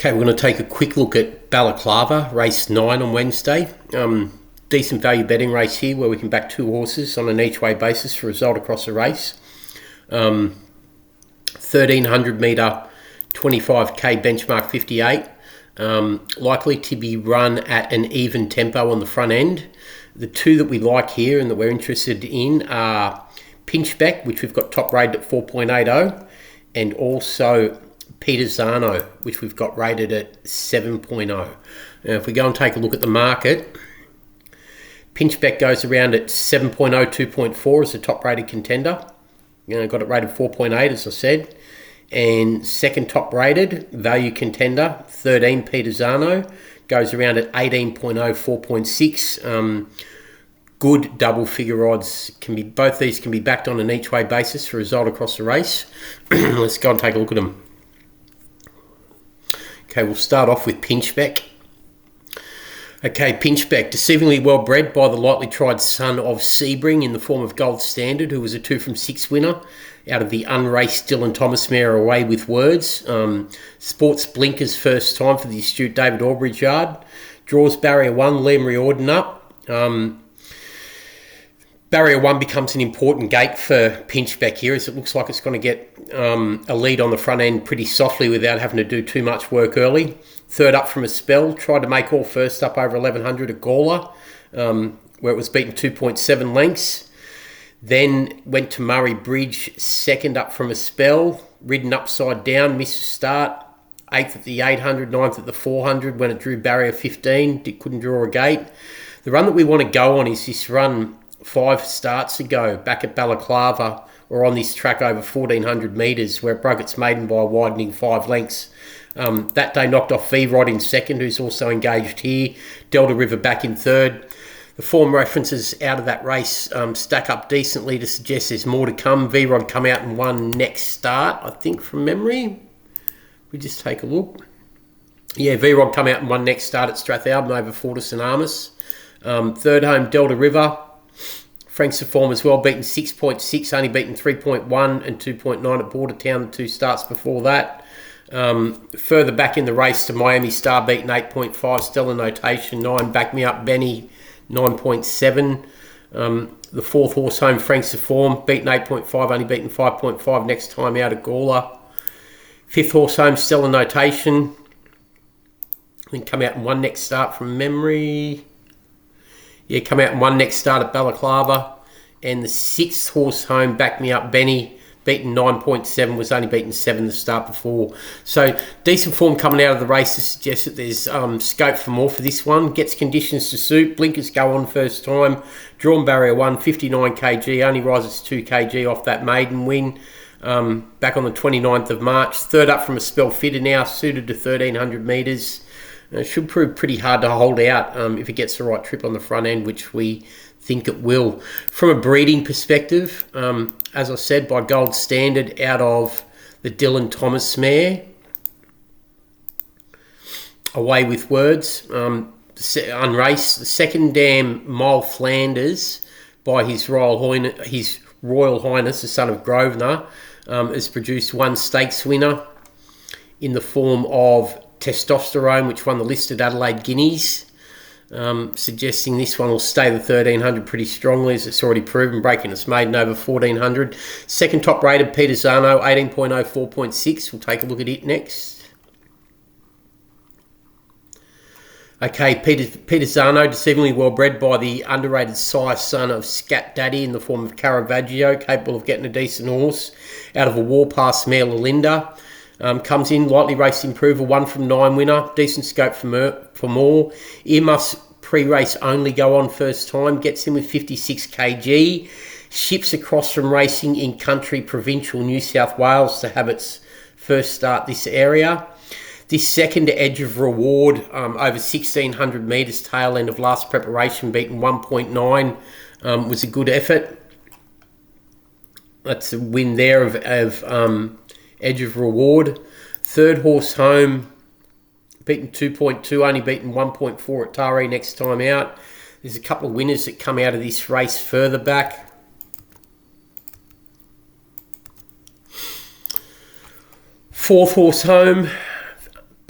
Okay, we're going to take a quick look at Balaklava, race 9 on Wednesday. Decent value betting race here where we can back two horses on an each way basis for result across the race. 1300 metre, 25k benchmark 58. Likely to be run at an even tempo on the front end. The two that we like here and that we're interested in are Pinchbeck, which we've got top rated at 4.80, and also Peterzano, which we've got rated at 7.0. Now, if we go and take a look at the market, Pinchbeck goes around at 7.0, 2.4 as a top rated contender. Got it rated 4.8, as I said. And second top rated value contender, 13 Peterzano, goes around at 18.0, 4.6. Good double figure odds. Both these can be backed on an each way basis for result across the race. Let's go and take a look at them. Okay, we'll start off with Pinchbeck. Okay, Pinchbeck, deceivingly well bred by the lightly tried son of Sebring in the form of Gold Standard, who was a 2 from 6 winner out of the unraced Dylan Thomas mare Away with Words. Sports blinkers first time for the astute David Aubrey yard. Draws barrier 1, Liam Riordan up. Barrier 1 becomes an important gate for Pinchbeck here, as it looks like it's going to get a lead on the front end pretty softly without having to do too much work early. Third up from a spell, tried to make all first up over 1100 at Gawler, where it was beaten 2.7 lengths. Then went to Murray Bridge, second up from a spell, ridden upside down, missed a start. 8th at the 800, 9th at the 400 when it drew barrier 15, couldn't draw a gate. The run that we want to go on is this run 5 starts ago back at Balaklava, or on this track over 1400 metres where it broke its maiden by a widening 5 lengths. That day knocked off V-Rod in second, who's also engaged here. Delta River back in third. The form references out of that race stack up decently to suggest there's more to come. V-Rod come out and won next start, I think, from memory. We just take a look. Yeah, V-Rod come out and won next start at Strathalbyn over Fortis and Armis. Third home, Delta River. Frank's form as well, beaten 6.6, only beaten 3.1 and 2.9 at Bordertown, the 2 starts before that. Further back in the race to Miami Star, beaten 8.5, Stellar Notation 9, Back Me Up Benny 9.7. The fourth horse home, Frank's form, beaten 8.5, only beaten 5.5 next time out at Gawler. Fifth horse home, Stellar Notation. I think come out and won next start from memory. Yeah, come out and won next start at Balaklava. And the sixth horse home, Back Me Up Benny, beaten 9.7, was only beaten 7 the start before. So decent form coming out of the race to suggest that there's scope for more for this one. Gets conditions to suit. Blinkers go on first time. Drawn barrier 1, 59 kg. Only rises 2 kg off that maiden win. Back on the 29th of March. Third up from a spell fitter now, suited to 1300 metres. It should prove pretty hard to hold out if it gets the right trip on the front end, which we think it will. From a breeding perspective, as I said, by Gold Standard out of the Dylan Thomas mare. Away with Words. Unraced. The second dam, Mile Flanders, by His Royal Highness, the son of Grosvenor, has produced 1 stakes winner in the form of Testosterone, which won the listed Adelaide Guineas, suggesting this one will stay the 1300 pretty strongly, as it's already proven, breaking its maiden over 1400. Second top rated, Peterzano, 18.0, 4.6. We'll take a look at it next. Okay, Peterzano, deceivingly well bred by the underrated sire son of Scat Daddy in the form of Caravaggio, capable of getting a decent horse out of a Warpass mare, Lalinda. Comes in, lightly raced improver, 1 from 9 winner, decent scope for more. Earmuffs pre-race only go on first time, gets in with 56 kg, ships across from racing in country provincial New South Wales to have its first start this area. This second Edge of Reward, over 1600 metres, tail end of last preparation, beaten 1.9, was a good effort. That's a win there of Edge of Reward. Third horse home, beaten 2.2, only beaten 1.4 at Taree next time out. There's a couple of winners that come out of this race further back. Fourth horse home,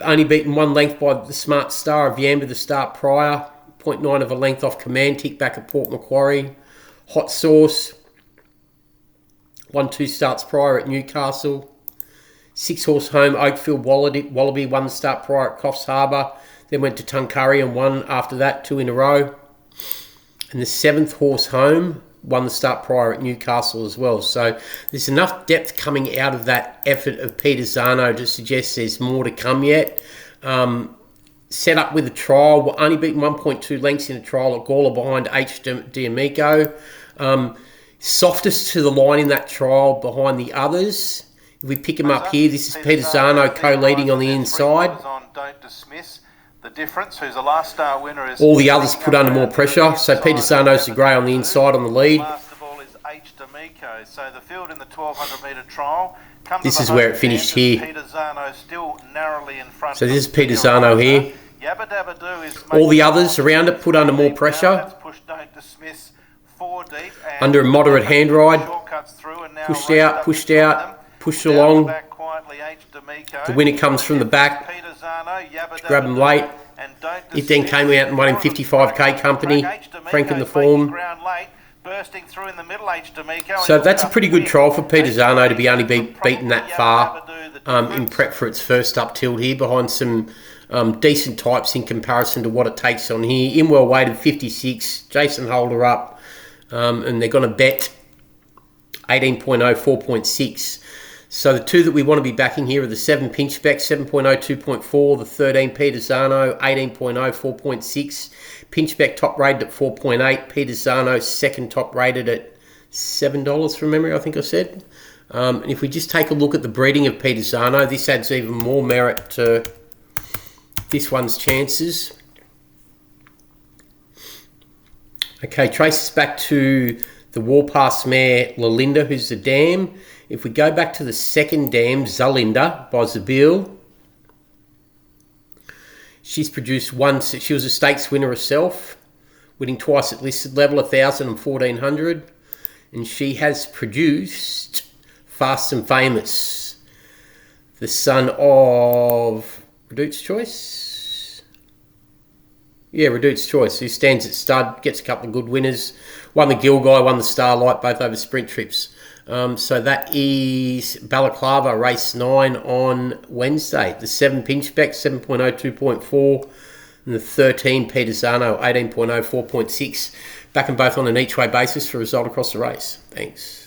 Only beaten 1 length by the Smart Star of Yamba the start prior. 0.9 of a length off Command Tick back at Port Macquarie. Hot Sauce. 1-2 starts prior at Newcastle. 6 horse home Oakfield Wallaby 1 start prior at Coffs Harbour. Then went to Tuncurry and 1 after that, 2 in a row. And the 7th horse home won the start prior at Newcastle as well. So there's enough depth coming out of that effort of Peter Zano to suggest there's more to come yet. Set up with a trial, only beaten 1.2 lengths in a trial at Gawler behind H. D'Amico. Softest to the line in that trial behind the others. If we pick him up here, this is Peter Zano co-leading on the inside. Don't dismiss the difference. Who's the last star winner is all the others put under more pressure. So Peter Zano's the grey on the inside on the lead. Last of all is H. D'Amico. So the field in the 1200 metre trial. This is where it finished here. Peter Zano still narrowly in front. So this is Peter Zano here. Yabba Dabba Doo is all the others around it put under more pressure. Push, don't dismiss, 4 deep. Under a moderate hand ride. Pushed out, pushed along. The winner comes from the back. Grab him late. It then came out and won in 55k company. Franking the form. So that's a pretty good trial for Peter Zano to be only beaten that far in prep for its first up tilt here behind some decent types in comparison to what it takes on here. In well weighted 56, Jason Holder up, and they're going to bet 18.0, 4.6. So the 2 that we want to be backing here are the 7 Pinchbeck, 7.0, 2.4, the 13 Peter Zano, 18.0, 4.6. Pinchbeck top rated at 4.8, Peter Zano second top rated at $7 from memory, I think I said. And if we just take a look at the breeding of Peter Zano, this adds even more merit to this one's chances. Okay, traces back to the Warpass mare Lalinda, who's the dam. If we go back to the second dam, Zalinda by Zabil, she's produced one. She was a stakes winner herself, winning twice at listed level, 1,000 and 1,400. And she has produced Fast and Famous, the son of Redute's Choice. Yeah, Redute's Choice, who stands at stud, gets a couple of good winners. Won the Gilguy, won the Starlight, both over sprint trips. So that is Balaklava, race 9 on Wednesday. The 7 Pinchbeck, 7.0, 2.4. And the 13 Peter Zano, 18.0, 4.6. Back and both on an each way basis for a result across the race. Thanks.